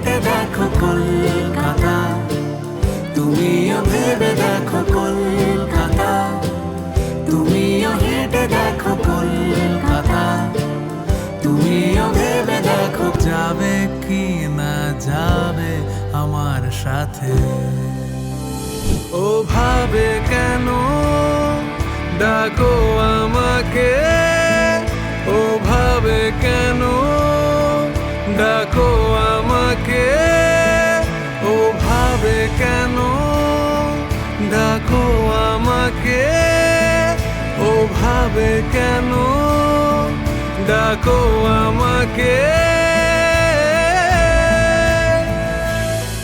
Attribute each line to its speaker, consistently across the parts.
Speaker 1: হেঁটে দেখো কলকাতা, তুমিও ভেবে দেখো কলকাতা, তুমিও হেঁটে দেখো কলকাতা, তুমিও ভেবে দেখো। যাবে কি না যাবে আমার সাথে? ও ভাবে কেন ডাকো আমাকে, ও ভাবে কেন ডাকো আমাকে, ও ভাবে কেন ডাকো আমাকে, ও ভাবে কেন ডাকো আমাকে।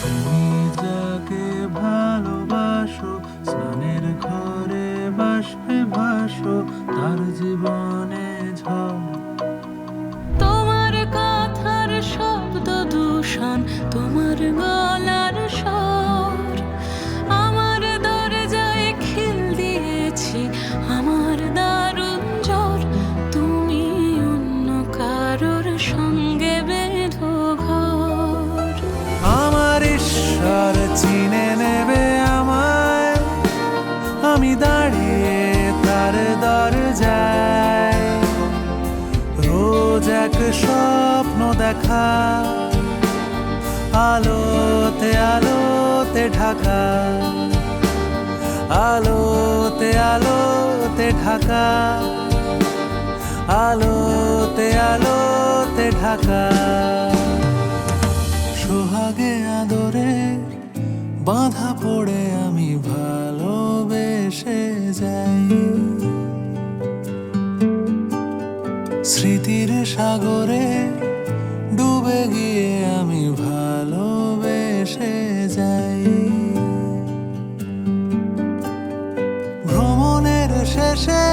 Speaker 1: তুমি যাকে ভালোবাসো স্নানের ঘরে বাষ্পে ভাসো, তার জীবনে ঝড়।
Speaker 2: তোমার কথার শব্দ দূষণ, তোমার গলার স্বর আমার দরজায় খিল দিয়েছি, আমার দারুণ জ্বর। তুমি অন্য কারোর সঙ্গে বেঁধো ঘর।
Speaker 1: আমার ঈশ্বর চিনে নেবে আমায়, আমি দাঁড়িয়ে তার দরজায়। রোজ এক স্বপ্ন দেখা, আলোতে আলোতে ঢাকা, আলোতে আলোতে ঢাকা, আলোতে আলোতে ঢাকা। সোহাগে আদরে বাঁধা পড়ে আমি ভালোবেসে যাই, স্মৃতির সাগরে ডুবে গিয়ে আমি ভালোবেসে যাই। ভ্রমণের শেষে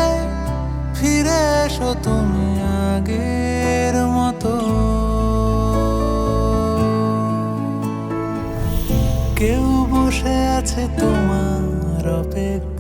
Speaker 1: ফিরে এসো তুমি আগের মতো, কেউ বসে আছে তোমার অপেক্ষা।